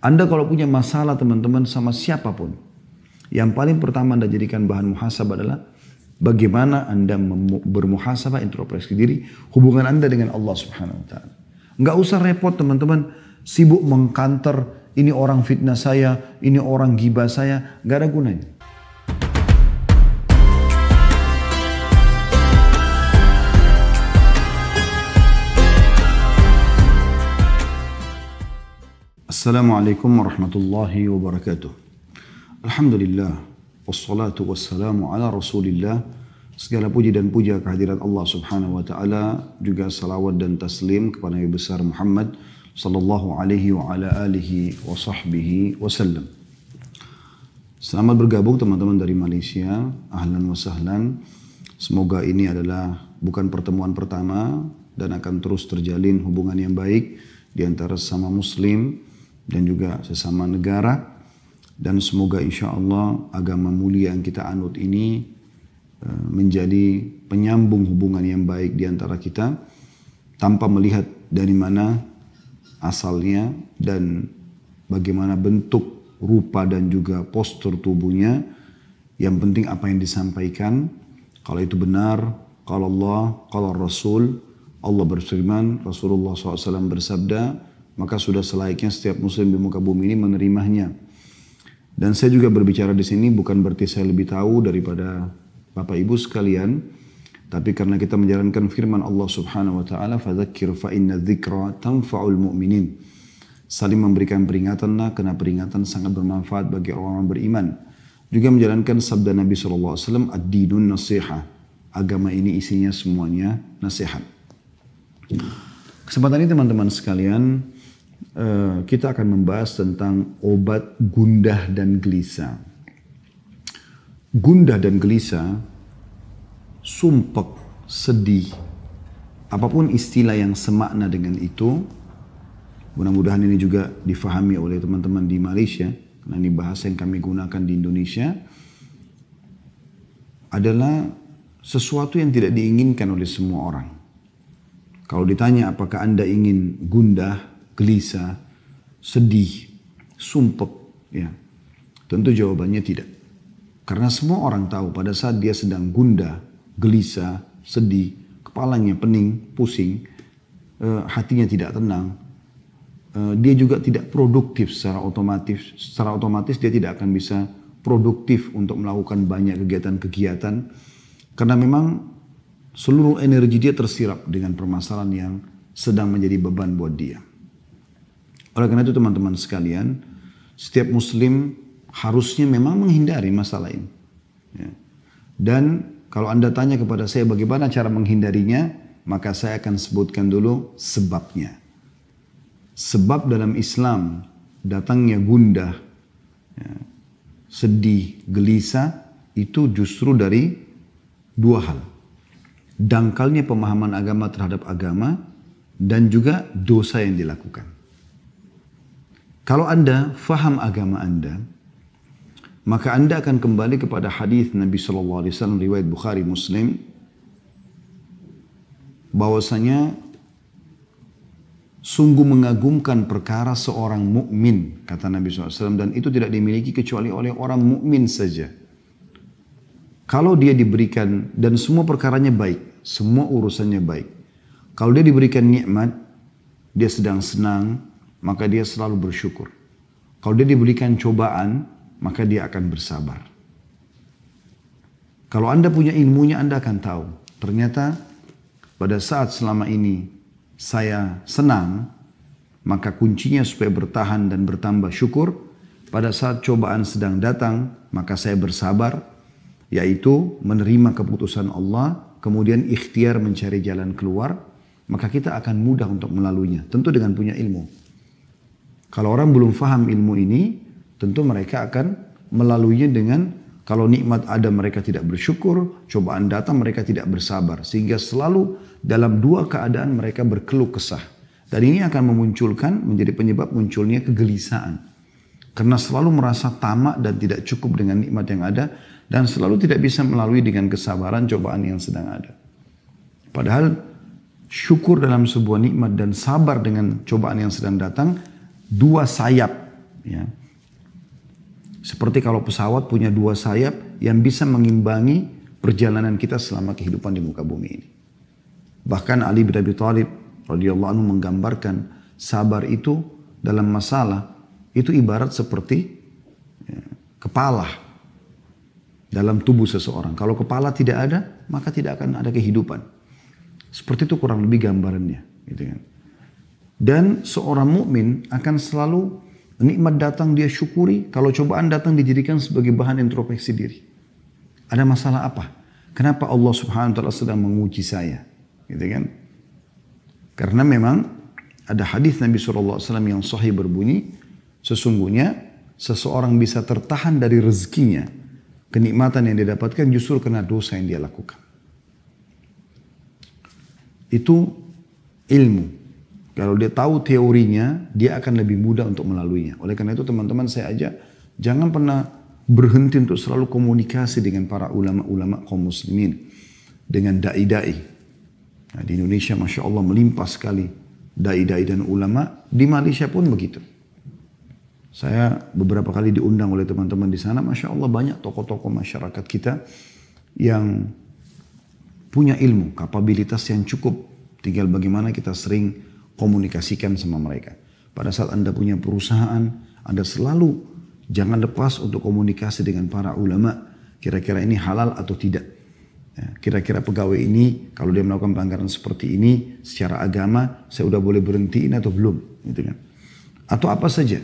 Anda kalau punya masalah teman-teman sama siapapun, yang paling pertama Anda jadikan bahan muhasabah adalah bagaimana Anda bermuhasabah, introspeksi diri, hubungan Anda dengan Allah Subhanahu wa taala. Enggak usah repot teman-teman, sibuk mengkanter, ini orang fitnah saya, ini orang gibah saya, enggak ada gunanya. Assalamualaikum warahmatullahi wabarakatuh. Alhamdulillah, wassalatu wassalamu ala rasulillah. Segala puji dan puja kehadirat Allah subhanahu wa ta'ala. Juga salawat dan taslim kepada Nabi besar Muhammad sallallahu alaihi wa ala alihi wa sahbihi wasallam. Selamat bergabung teman-teman dari Malaysia. Ahlan wa sahlan. Semoga ini adalah bukan pertemuan pertama dan akan terus terjalin hubungan yang baik di antara sesama muslim dan juga sesama negara, dan semoga insya Allah agama mulia yang kita anut ini menjadi penyambung hubungan yang baik di antara kita tanpa melihat dari mana asalnya dan bagaimana bentuk, rupa dan juga postur tubuhnya. Yang penting apa yang disampaikan, kalau itu benar, kalau Allah, kalau Rasul, Allah berfirman, Rasulullah SAW bersabda, maka sudah selayaknya setiap muslim di muka bumi ini menerimanya. Dan saya juga berbicara di sini bukan berarti saya lebih tahu daripada Bapak Ibu sekalian, tapi karena kita menjalankan firman Allah Subhanahu wa taala, fadzakir fa inna dzikra tanfa'ul mu'minin. Saling memberikan peringatanlah, karena peringatan sangat bermanfaat bagi orang-orang beriman. Juga menjalankan sabda Nabi sallallahu alaihi wasallam, ad-dinun nasiha. Agama ini isinya semuanya nasihat. Kesempatan ini teman-teman sekalian, kita akan membahas tentang obat gundah dan gelisah. Gundah dan gelisah, sumpek, sedih, apapun istilah yang semakna dengan itu, mudah-mudahan ini juga difahami oleh teman-teman di Malaysia, karena ini bahasa yang kami gunakan di Indonesia, adalah sesuatu yang tidak diinginkan oleh semua orang. Kalau ditanya apakah Anda ingin gundah, gelisah, sedih, sumpek, ya, tentu jawabannya tidak. Karena semua orang tahu pada saat dia sedang gundah, gelisah, sedih, kepalanya pening, pusing, hatinya tidak tenang, dia juga tidak produktif secara otomatis. Secara otomatis dia tidak akan bisa produktif untuk melakukan banyak kegiatan-kegiatan, karena memang seluruh energi dia tersirap dengan permasalahan yang sedang menjadi beban buat dia. Oleh karena itu teman-teman sekalian, setiap muslim harusnya memang menghindari masalah ini. Ya. Dan kalau Anda tanya kepada saya bagaimana cara menghindarinya, maka saya akan sebutkan dulu sebabnya. Sebab dalam Islam datangnya gundah, ya, sedih, gelisah itu justru dari dua hal. Dangkalnya pemahaman agama terhadap agama dan juga dosa yang dilakukan. Kalau Anda faham agama Anda, maka Anda akan kembali kepada hadis Nabi SAW riwayat Bukhari Muslim, bahwasanya sungguh mengagumkan perkara seorang mukmin, kata Nabi SAW, dan itu tidak dimiliki kecuali oleh orang mukmin saja. Kalau dia diberikan, dan semua perkaranya baik, semua urusannya baik. Kalau dia diberikan nikmat, dia sedang senang, maka dia selalu bersyukur. Kalau dia diberikan cobaan, maka dia akan bersabar. Kalau Anda punya ilmunya, Anda akan tahu. Ternyata pada saat selama ini saya senang, maka kuncinya supaya bertahan dan bertambah syukur. Pada saat cobaan sedang datang, maka saya bersabar, yaitu menerima keputusan Allah, kemudian ikhtiar mencari jalan keluar, maka kita akan mudah untuk melaluinya. Tentu dengan punya ilmu. Kalau orang belum faham ilmu ini, tentu mereka akan melaluinya dengan kalau nikmat ada mereka tidak bersyukur, cobaan datang mereka tidak bersabar. Sehingga selalu dalam dua keadaan mereka berkeluh kesah. Dan ini akan memunculkan, menjadi penyebab munculnya kegelisahan. Karena selalu merasa tamak dan tidak cukup dengan nikmat yang ada, dan selalu tidak bisa melalui dengan kesabaran cobaan yang sedang ada. Padahal syukur dalam sebuah nikmat dan sabar dengan cobaan yang sedang datang, dua sayap Ya. Seperti kalau pesawat punya 2 sayap yang bisa mengimbangi perjalanan kita selama kehidupan di muka bumi ini. Bahkan Ali bin Abi Thalib radhiyallahu anhu menggambarkan sabar itu dalam masalah itu ibarat seperti kepala dalam tubuh seseorang. Kalau kepala tidak ada, maka tidak akan ada kehidupan. Seperti itu kurang lebih gambarannya, gitu kan. Dan seorang mukmin akan selalu nikmat datang dia syukuri, kalau cobaan datang dijadikan sebagai bahan introspeksi diri. Ada masalah apa? Kenapa Allah Subhanahu wa taala sedang menguji saya? Gitu kan? Karena memang ada hadis Nabi SAW yang sahih berbunyi, sesungguhnya seseorang bisa tertahan dari rezekinya, kenikmatan yang dia dapatkan justru karena dosa yang dia lakukan. Itu ilmu. Kalau dia tahu teorinya, dia akan lebih mudah untuk melaluinya. Oleh karena itu teman-teman saya ajak, jangan pernah berhenti untuk selalu komunikasi dengan para ulama-ulama kaum muslimin. Dengan da'i-da'i. Nah, di Indonesia Masya Allah melimpah sekali da'i-da'i dan ulama. Di Malaysia pun begitu. Saya beberapa kali diundang oleh teman-teman di sana. Masya Allah banyak tokoh-tokoh masyarakat kita yang punya ilmu, kapabilitas yang cukup. Tinggal bagaimana kita sering komunikasikan sama mereka. Pada saat Anda punya perusahaan, Anda selalu jangan lepas untuk komunikasi dengan para ulama. Kira-kira ini halal atau tidak. Kira-kira pegawai ini, kalau dia melakukan pelanggaran seperti ini, secara agama, saya udah boleh berhentiin atau belum. Gitu kan. Atau apa saja.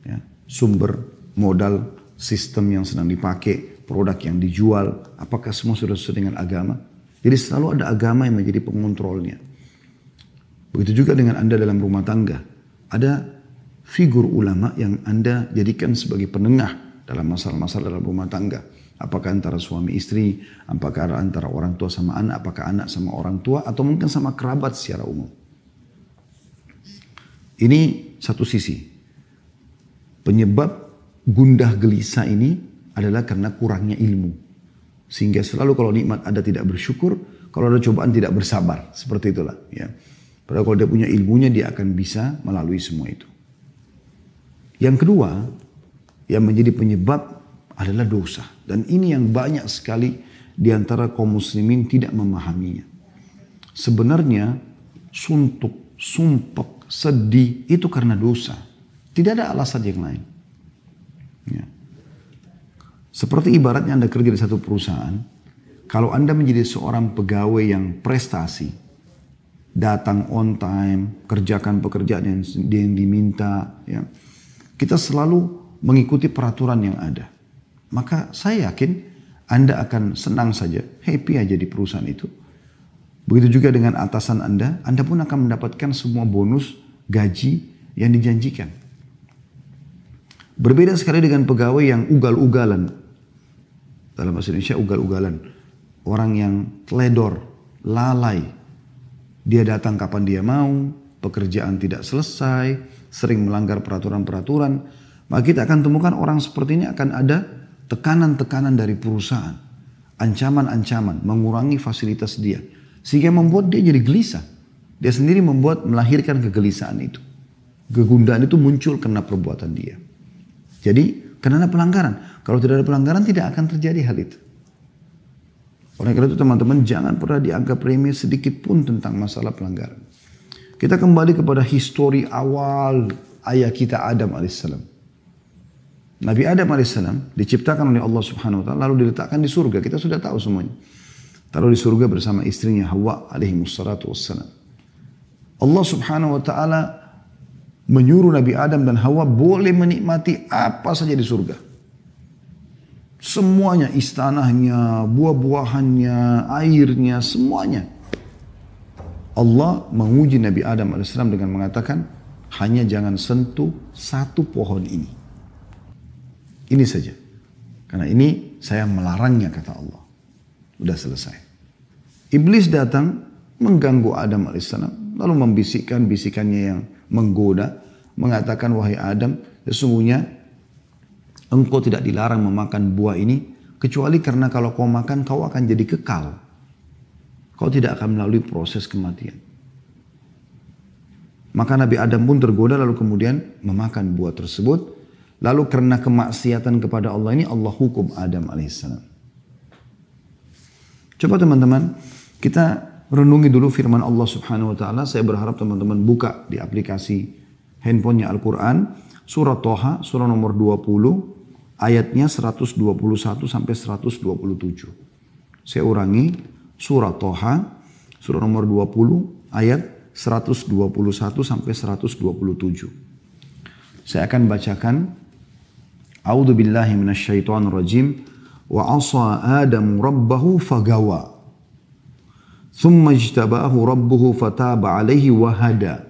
Ya, sumber, modal, sistem yang sedang dipakai, produk yang dijual, apakah semua sudah sesuai dengan agama. Jadi selalu ada agama yang menjadi pengontrolnya. Begitu juga dengan Anda dalam rumah tangga. Ada figur ulama yang Anda jadikan sebagai penengah dalam masalah-masalah dalam rumah tangga. Apakah antara suami istri, apakah antara orang tua sama anak, apakah anak sama orang tua, atau mungkin sama kerabat secara umum. Ini satu sisi. Penyebab gundah gelisah ini adalah karena kurangnya ilmu. Sehingga selalu kalau nikmat ada tidak bersyukur, kalau ada cobaan tidak bersabar. Seperti itulah. Ya. Padahal kalau dia punya ilmunya, dia akan bisa melalui semua itu. Yang kedua, yang menjadi penyebab adalah dosa. Dan ini yang banyak sekali di antara kaum muslimin tidak memahaminya. Sebenarnya suntuk, sumpek, sedih itu karena dosa. Tidak ada alasan yang lain. Ya. Seperti ibaratnya Anda kerja di satu perusahaan, kalau Anda menjadi seorang pegawai yang prestasi, datang on time, kerjakan pekerjaan yang diminta, ya. Kita selalu mengikuti peraturan yang ada. Maka saya yakin Anda akan senang saja, happy aja di perusahaan itu. Begitu juga dengan atasan Anda pun akan mendapatkan semua bonus, gaji yang dijanjikan. Berbeda sekali dengan pegawai yang ugal-ugalan. Dalam bahasa Indonesia ugal-ugalan. Orang yang teledor, lalai. Dia datang kapan dia mau, pekerjaan tidak selesai, sering melanggar peraturan-peraturan. Maka kita akan temukan orang seperti ini akan ada tekanan-tekanan dari perusahaan. Ancaman-ancaman, mengurangi fasilitas dia. Sehingga membuat dia jadi gelisah. Dia sendiri melahirkan kegelisahan itu. Kegundahan itu muncul karena perbuatan dia. Jadi karena ada pelanggaran. Kalau tidak ada pelanggaran tidak akan terjadi hal itu. Oleh karena itu teman-teman jangan pernah dianggap remeh sedikit pun tentang masalah pelanggaran. Kita kembali kepada histori awal ayah kita Adam alaihissalam. Nabi Adam alaihissalam diciptakan oleh Allah Subhanahu wa taala lalu diletakkan di surga. Kita sudah tahu semuanya. Taruh di surga bersama istrinya Hawa alaihi wassalatu wassalam. Allah Subhanahu wa taala menyuruh Nabi Adam dan Hawa boleh menikmati apa saja di surga. Semuanya, istanahnya, buah-buahannya, airnya, semuanya. Allah menguji Nabi Adam AS dengan mengatakan, hanya jangan sentuh satu pohon ini. Ini saja. Karena ini saya melarangnya kata Allah. Udah selesai. Iblis datang mengganggu Adam AS. Lalu membisikkan bisikannya yang menggoda. Mengatakan, wahai Adam, sesungguhnya engkau tidak dilarang memakan buah ini kecuali karena kalau kau makan kau akan jadi kekal. Kau tidak akan melalui proses kematian. Maka Nabi Adam pun tergoda lalu kemudian memakan buah tersebut. Lalu karena kemaksiatan kepada Allah ini Allah hukum Adam alaihissalam. Coba teman-teman kita renungi dulu firman Allah subhanahu wa ta'ala. Saya berharap teman-teman buka di aplikasi handphonenya Al-Quran. Surah Toha, surah nomor 20, ayatnya 121 sampai 127. Saya ulangi, surah Toha, surah nomor 20, ayat 121 sampai 127. Saya akan bacakan. A'udzu billahi minasyaitonir rajim. Wa 'asa Adamu rabbahu fagawa. Thumma ijtabahu rabbuhu fataba 'alaihi wa hada.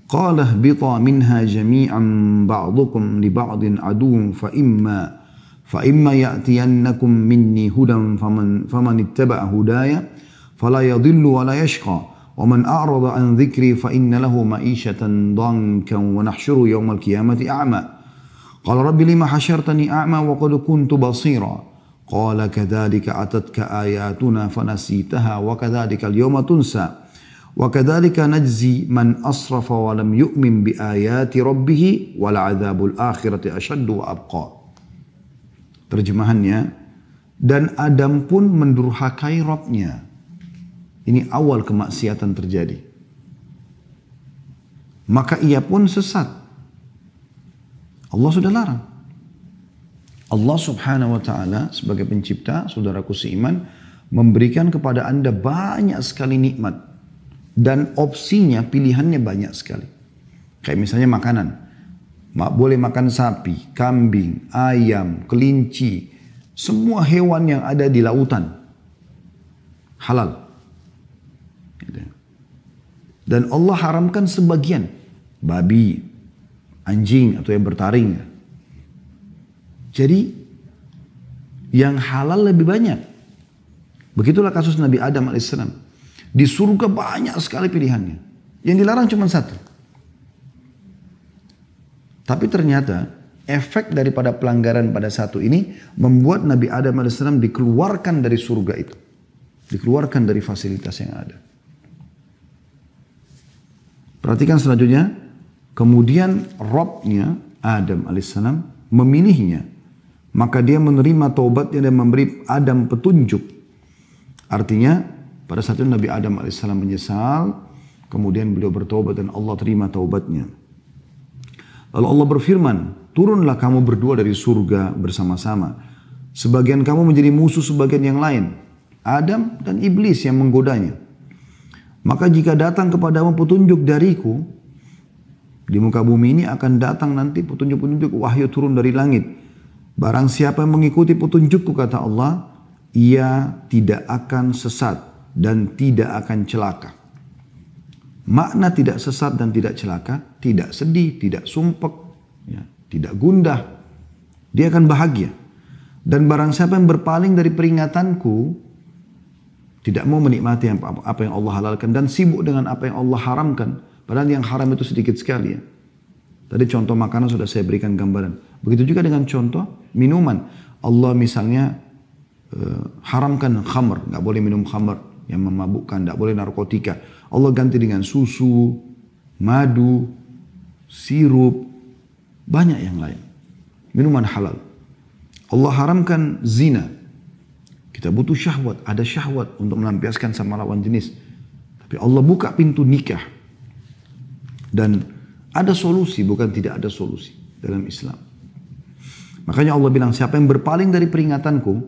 Qala ihbita minha jami'an ba'dukum li ba'din aduwwun fa imma ya'tiyannakum minni hudan faman ittaba'a hudaya fala yadhillu wa la yashqa. Wa man a'rada an dhikri fa inna lahu ma'ishatan dankan wa nahsyuru yawmal qiyamati a'ma. Qala rabbi lima hasyartani a'ma wa qad kuntu basira. Qala kadzalika atatka ayatuna fanasitaha wa kadzalika al-yawma tunsa. Wa kadzalika najzi man asrafa wa lam yu'min bi ayati rabbih wal 'adzabul akhirati asyaddu wa abqa. Terjemahannya, dan Adam pun mendurhakai Rabbnya. Ini awal kemaksiatan terjadi. Maka ia pun sesat. Allah sudah larang. Allah subhanahu wa ta'ala sebagai pencipta, saudaraku seiman, memberikan kepada anda banyak sekali nikmat. Dan opsinya, pilihannya banyak sekali. Kayak misalnya makanan. Boleh makan sapi, kambing, ayam, kelinci. Semua hewan yang ada di lautan. Halal. Dan Allah haramkan sebagian. Babi, anjing atau yang bertaring. Jadi yang halal lebih banyak. Begitulah kasus Nabi Adam alaihissalam. Di surga banyak sekali pilihannya. Yang dilarang cuma satu. Tapi ternyata efek daripada pelanggaran pada satu ini membuat Nabi Adam alaihissalam dikeluarkan dari surga itu. Dikeluarkan dari fasilitas yang ada. Perhatikan selanjutnya. Kemudian Rabbnya Adam alaihissalam memilihnya. Maka dia menerima taubatnya dan memberi Adam petunjuk. Artinya pada saat itu Nabi Adam alaihissalam menyesal. Kemudian beliau bertaubat dan Allah terima taubatnya. Lalu Allah berfirman, turunlah kamu berdua dari surga bersama-sama. Sebagian kamu menjadi musuh sebagian yang lain. Adam dan iblis yang menggodanya. Maka jika datang kepadamu petunjuk dariku, di muka bumi ini akan datang nanti petunjuk-petunjuk wahyu turun dari langit. Barang siapa yang mengikuti petunjukku, kata Allah, ia tidak akan sesat dan tidak akan celaka. Makna tidak sesat dan tidak celaka, tidak sedih, tidak sumpek, ya, tidak gundah. Dia akan bahagia. Dan barang siapa yang berpaling dari peringatanku, tidak mau menikmati apa yang Allah halalkan dan sibuk dengan apa yang Allah haramkan. Padahal yang haram itu sedikit sekali ya. Tadi contoh makanan sudah saya berikan gambaran. Begitu juga dengan contoh minuman. Allah misalnya haramkan khamr. Nggak boleh minum khamr yang memabukkan. Nggak boleh narkotika. Allah ganti dengan susu, madu, sirup. Banyak yang lain. Minuman halal. Allah haramkan zina. Kita butuh syahwat. Ada syahwat untuk melampiaskan sama lawan jenis. Tapi Allah buka pintu nikah. Dan ada solusi, bukan tidak ada solusi dalam Islam. Makanya Allah bilang, siapa yang berpaling dari peringatanku,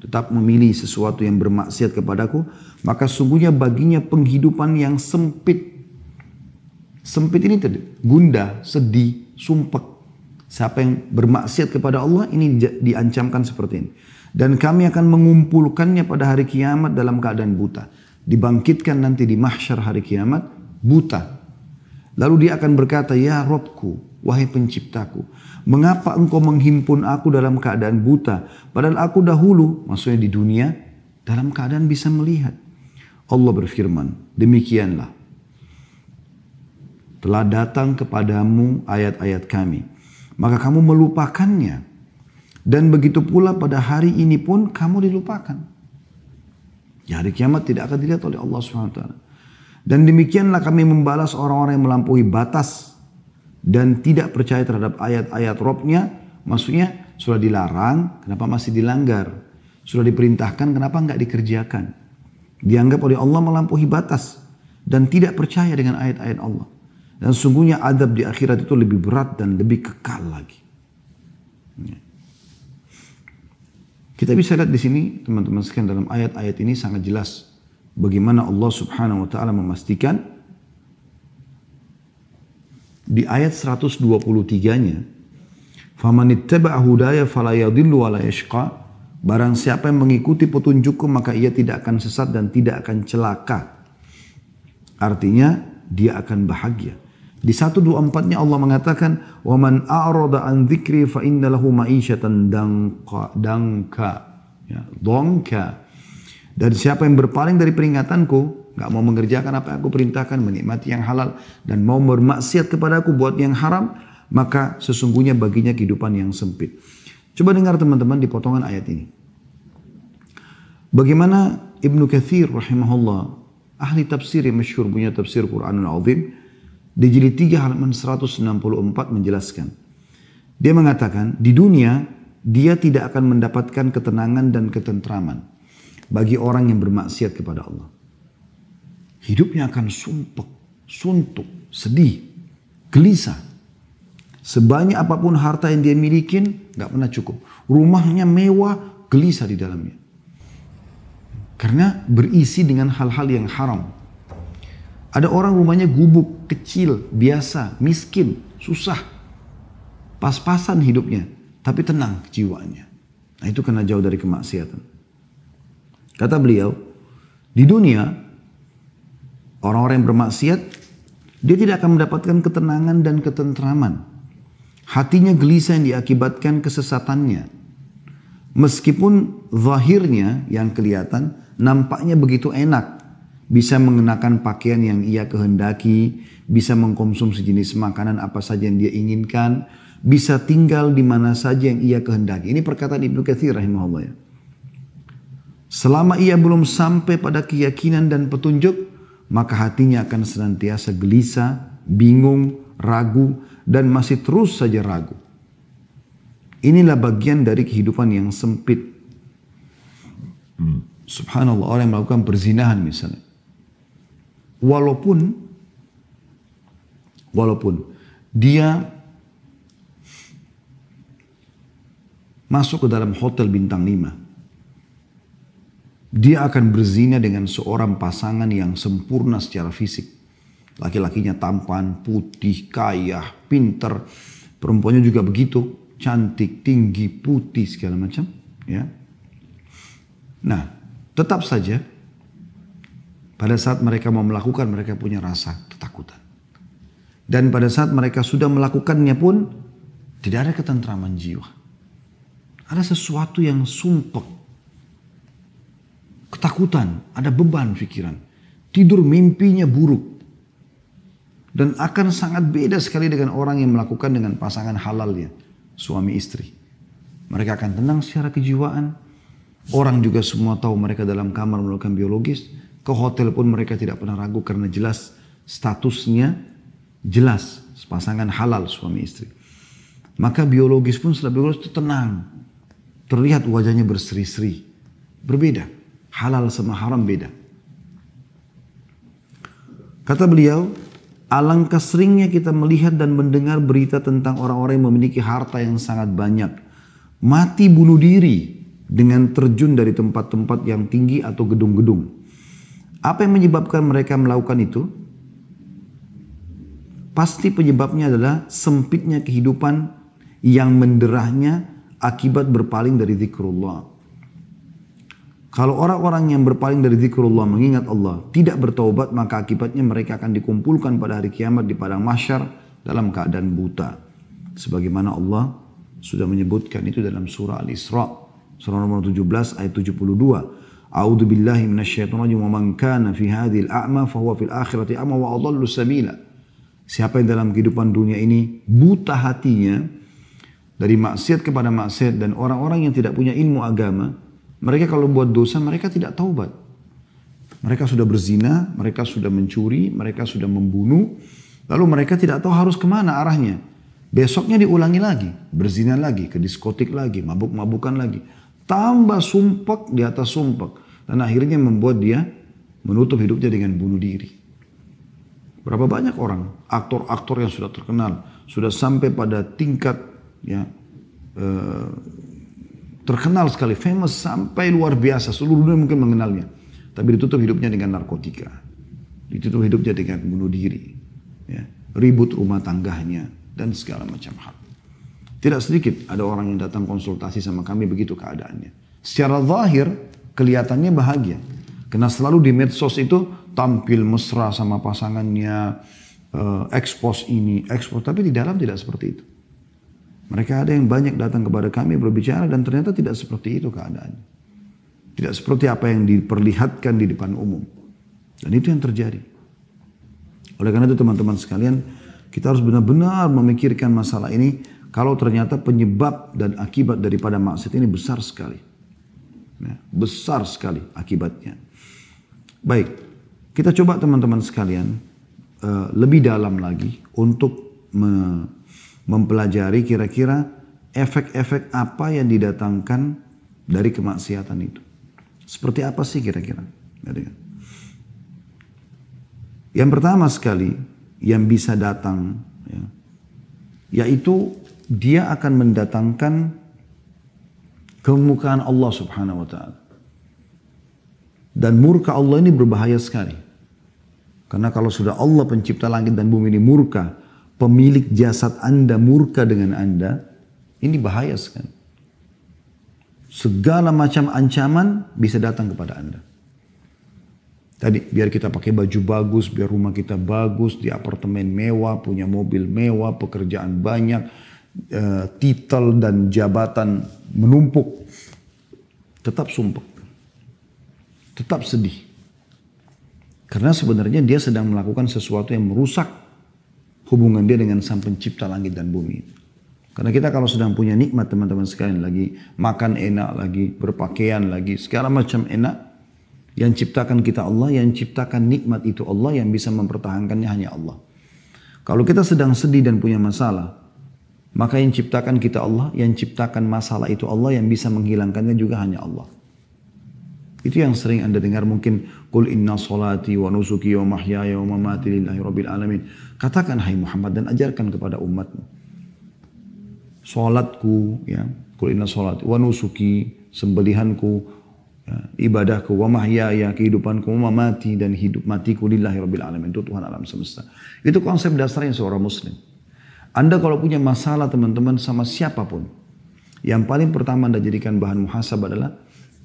tetap memilih sesuatu yang bermaksiat kepadaku, maka sungguhnya baginya penghidupan yang sempit. Sempit ini tadi, gundah, sedih, sumpek. Siapa yang bermaksiat kepada Allah, ini diancamkan seperti ini. Dan kami akan mengumpulkannya pada hari kiamat dalam keadaan buta. Dibangkitkan nanti di mahsyar hari kiamat, buta. Lalu dia akan berkata, ya Robku, wahai penciptaku, mengapa engkau menghimpun aku dalam keadaan buta? Padahal aku dahulu, maksudnya di dunia, dalam keadaan bisa melihat. Allah berfirman, demikianlah. Telah datang kepadamu ayat-ayat kami. Maka kamu melupakannya. Dan begitu pula pada hari ini pun kamu dilupakan. Ya, hari kiamat tidak akan dilihat oleh Allah SWT. Dan demikianlah kami membalas orang-orang yang melampaui batas dan tidak percaya terhadap ayat-ayat Rabb-nya, maksudnya sudah dilarang, kenapa masih dilanggar? Sudah diperintahkan, kenapa nggak dikerjakan? Dianggap oleh Allah melampaui batas dan tidak percaya dengan ayat-ayat Allah. Dan sungguhnya adab di akhirat itu lebih berat dan lebih kekal lagi. Kita bisa lihat di sini teman-teman sekalian, dalam ayat-ayat ini sangat jelas bagaimana Allah Subhanahu wa taala memastikan di ayat 123-nya, "Faman ittaba'a hudaya fala yadhillu wa la yashqa." Barang siapa yang mengikuti petunjukku maka ia tidak akan sesat dan tidak akan celaka. Artinya dia akan bahagia. Di 124-nya Allah mengatakan, "Wa man a'rada an dzikri fa inna lahu ma'isyatan danka." Ya, dongka. Dan siapa yang berpaling dari peringatanku, nggak mau mengerjakan apa yang aku perintahkan, menikmati yang halal dan mau bermaksiat kepadaku buat yang haram, maka sesungguhnya baginya kehidupan yang sempit. Coba dengar teman-teman di potongan ayat ini. Bagaimana Ibnu Katsir rahimahullah, ahli tafsir yang masyhur, punya tafsir Quranul Azim, di jilid 3 halaman 164 menjelaskan. Dia mengatakan, di dunia dia tidak akan mendapatkan ketenangan dan ketentraman bagi orang yang bermaksiat kepada Allah. Hidupnya akan sumpek, suntuk, sedih, gelisah. Sebanyak apapun harta yang dia milikin, gak pernah cukup. Rumahnya mewah, gelisah di dalamnya. Karena berisi dengan hal-hal yang haram. Ada orang rumahnya gubuk, kecil, biasa, miskin, susah. Pas-pasan hidupnya, tapi tenang jiwanya. Nah itu karena jauh dari kemaksiatan. Kata beliau, di dunia, orang-orang yang bermaksiat, dia tidak akan mendapatkan ketenangan dan ketentraman. Hatinya gelisah yang diakibatkan kesesatannya. Meskipun zahirnya yang kelihatan, nampaknya begitu enak. Bisa mengenakan pakaian yang ia kehendaki, bisa mengkonsumsi jenis makanan apa saja yang dia inginkan, bisa tinggal di mana saja yang ia kehendaki. Ini perkataan Ibnu Katsir rahimahullah ya. Selama ia belum sampai pada keyakinan dan petunjuk, maka hatinya akan senantiasa gelisah, bingung, ragu, dan masih terus saja ragu. Inilah bagian dari kehidupan yang sempit. Subhanallah, orang yang melakukan perzinahan misalnya. Walaupun dia masuk ke dalam hotel bintang 5, dia akan berzina dengan seorang pasangan yang sempurna secara fisik. Laki-lakinya tampan, putih, kaya, pinter. Perempuannya juga begitu, cantik, tinggi, putih, segala macam. Ya. Nah, tetap saja pada saat mereka mau melakukan, mereka punya rasa ketakutan. Dan pada saat mereka sudah melakukannya pun, tidak ada ketentraman jiwa. Ada sesuatu yang sumpek. Ketakutan, ada beban pikiran. Tidur mimpinya buruk. Dan akan sangat beda sekali dengan orang yang melakukan dengan pasangan halalnya, suami istri. Mereka akan tenang secara kejiwaan. Orang juga semua tahu mereka dalam kamar melakukan biologis. Ke hotel pun mereka tidak pernah ragu karena jelas statusnya, jelas pasangan halal suami istri. Maka biologis pun setelah biologis itu tenang. Terlihat wajahnya berseri-seri. Berbeda. Halal sama haram beda. Kata beliau, alangkah seringnya kita melihat dan mendengar berita tentang orang-orang yang memiliki harta yang sangat banyak. Mati bunuh diri dengan terjun dari tempat-tempat yang tinggi atau gedung-gedung. Apa yang menyebabkan mereka melakukan itu? Pasti penyebabnya adalah sempitnya kehidupan yang menderahnya akibat berpaling dari zikrullah. Kalau orang-orang yang berpaling dari zikrullah mengingat Allah tidak bertaubat, maka akibatnya mereka akan dikumpulkan pada hari kiamat di padang mahsyar dalam keadaan buta. Sebagaimana Allah sudah menyebutkan itu dalam surah Al-Isra, surah nomor 17 ayat 72. A'udzu billahi minasyaitonir rajim wa man kana fi hadhil a'ma fa huwa fil akhirati a'ma wa adallu sabila. Siapa yang dalam kehidupan dunia ini buta hatinya dari maksiat kepada maksiat dan orang-orang yang tidak punya ilmu agama, mereka kalau buat dosa mereka tidak taubat. Mereka sudah berzina, mereka sudah mencuri, mereka sudah membunuh, Lalu mereka tidak tahu harus kemana arahnya. Besoknya diulangi lagi, berzina lagi, ke diskotik lagi, mabuk-mabukan lagi. Tambah sumpek di atas sumpek. Dan akhirnya membuat dia menutup hidupnya dengan bunuh diri. Berapa banyak orang, aktor-aktor yang sudah terkenal, sudah sampai pada tingkat ya, terkenal sekali, famous sampai luar biasa, seluruh dunia mungkin mengenalnya. Tapi ditutup hidupnya dengan narkotika, ditutup hidupnya dengan bunuh diri, ya, ribut rumah tangganya, dan segala macam hal. Tidak sedikit ada orang yang datang konsultasi sama kami begitu keadaannya. Secara zahir kelihatannya bahagia, karena selalu di medsos itu tampil mesra sama pasangannya, expose ini, expose, tapi di dalam tidak seperti itu. Mereka ada yang banyak datang kepada kami berbicara dan ternyata tidak seperti itu keadaannya. Tidak seperti apa yang diperlihatkan di depan umum. Dan itu yang terjadi. Oleh karena itu teman-teman sekalian, kita harus benar-benar memikirkan masalah ini. Kalau ternyata penyebab dan akibat daripada maksiat ini besar sekali. Ya, besar sekali akibatnya. Baik, kita coba teman-teman sekalian lebih dalam lagi untuk mempelajari kira-kira efek-efek apa yang didatangkan dari kemaksiatan itu. Seperti apa sih kira-kira? Yang pertama sekali yang bisa datang, ya, yaitu dia akan mendatangkan kemurkaan Allah Subhanahu wa Ta'ala. Dan murka Allah ini berbahaya sekali. Karena kalau sudah Allah pencipta langit dan bumi ini murka, pemilik jasad Anda murka dengan Anda, ini bahaya sekali. Segala macam ancaman bisa datang kepada Anda. Tadi biar kita pakai baju bagus, biar rumah kita bagus, di apartemen mewah, punya mobil mewah, pekerjaan banyak, titel dan jabatan menumpuk. Tetap sumpek. Tetap sedih. Karena sebenarnya dia sedang melakukan sesuatu yang merusak hubungan dia dengan Sang Pencipta langit dan bumi. Karena kita kalau sedang punya nikmat teman-teman sekalian, lagi makan enak, lagi berpakaian, lagi segala macam enak, yang ciptakan kita Allah, yang ciptakan nikmat itu Allah, yang bisa mempertahankannya hanya Allah. Kalau kita sedang sedih dan punya masalah, maka yang ciptakan kita Allah, yang ciptakan masalah itu Allah, yang bisa menghilangkannya juga hanya Allah. Itu yang sering Anda dengar mungkin, Qul inna salati wa nusuki wa mahyaya wa mamati lillahi rabbil alamin. Katakan hai Muhammad dan ajarkan kepada umatmu. Salatku, ya, Qul inna salati wa nusuki, sembelihanku, ya, ibadahku, wa mahyaya, kehidupanku, wa mamati, dan hidup matiku lillahi rabbil alamin, itu Tuhan alam semesta. Itu konsep dasarnya seorang muslim. Anda kalau punya masalah teman-teman sama siapapun, yang paling pertama Anda jadikan bahan muhasabah adalah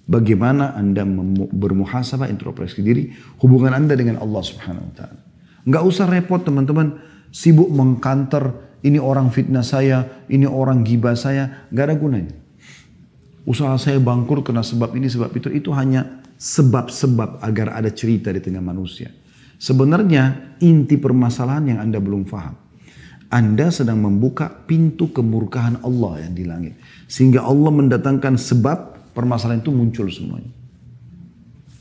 bagaimana Anda bermuhasabah, introspeksi diri, hubungan Anda dengan Allah Subhanahu wa Ta'ala. Nggak usah repot teman-teman, sibuk mengkanter, ini orang fitnah saya, ini orang gibah saya, nggak ada gunanya. Usaha saya bangkrut karena sebab ini, sebab itu hanya sebab-sebab agar ada cerita di tengah manusia. Sebenarnya inti permasalahan yang Anda belum paham. Anda sedang membuka pintu kemurkaan Allah yang di langit. Sehingga Allah mendatangkan sebab permasalahan itu muncul semuanya.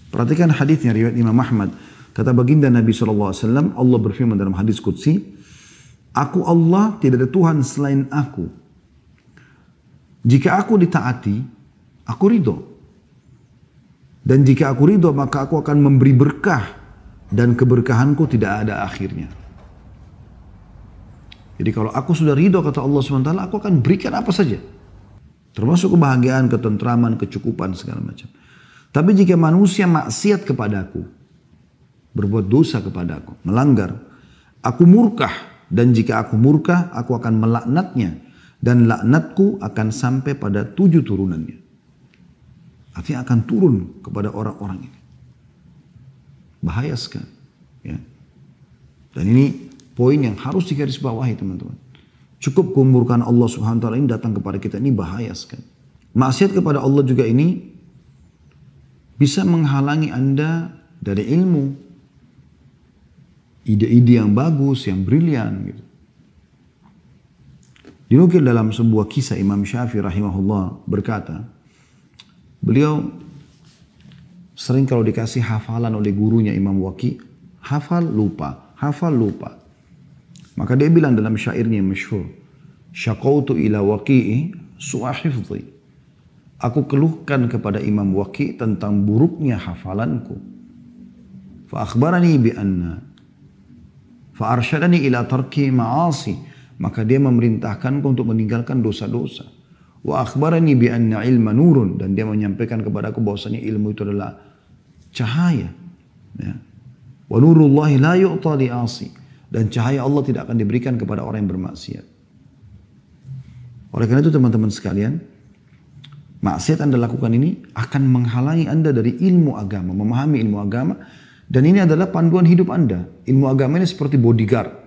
Perhatikan hadisnya riwayat Imam Ahmad. Kata baginda Nabi SAW, Allah berfirman dalam hadis Qudsi, Aku Allah, tidak ada Tuhan selain aku. Jika aku ditaati, aku ridho. Dan jika aku ridho, maka aku akan memberi berkah. Dan keberkahanku tidak ada akhirnya. Jadi kalau aku sudah ridho, kata Allah SWT, aku akan berikan apa saja. Termasuk kebahagiaan, ketentraman, kecukupan, segala macam. Tapi jika manusia maksiat kepadaku, berbuat dosa kepadaku, melanggar, aku murkah. Dan jika aku murka, aku akan melaknatnya. Dan laknatku akan sampai pada 7 turunannya. Artinya akan turun kepada orang-orang ini. Bahaya sekali. Ya. Dan ini poin yang harus digarisbawahi teman-teman. Cukup kemurkaan Allah Subhanahu wa Ta'ala ini datang kepada kita, ini bahaya sekali. Maksiat kepada Allah juga ini bisa menghalangi Anda dari ilmu. Ide-ide yang bagus, yang brilian gitu. Dinukil dalam sebuah kisah Imam Syafi'i rahimahullah berkata, beliau sering kalau dikasih hafalan oleh gurunya Imam Waqi, hafal lupa, hafal lupa. Maka dia bilang dalam syairnya yang masyhur, syaqautu ila waqi'i su'a hifdhi. Aku keluhkan kepada Imam Waqi' tentang buruknya hafalanku. Fa akhbarani bi anna fa arsyadani ila tarki ma'asi. Maka dia memerintahkanku untuk meninggalkan dosa-dosa. Wa akhbarani bi anna ilma nurun, dan dia menyampaikan kepadaku bahwasanya ilmu itu adalah cahaya. Ya. Wa nurullahi la yu'ta li 'asi. Dan cahaya Allah tidak akan diberikan kepada orang yang bermaksiat. Oleh karena itu teman-teman sekalian, maksiat Anda lakukan ini akan menghalangi Anda dari ilmu agama, memahami ilmu agama. Dan ini adalah panduan hidup Anda. Ilmu agama ini seperti bodyguard.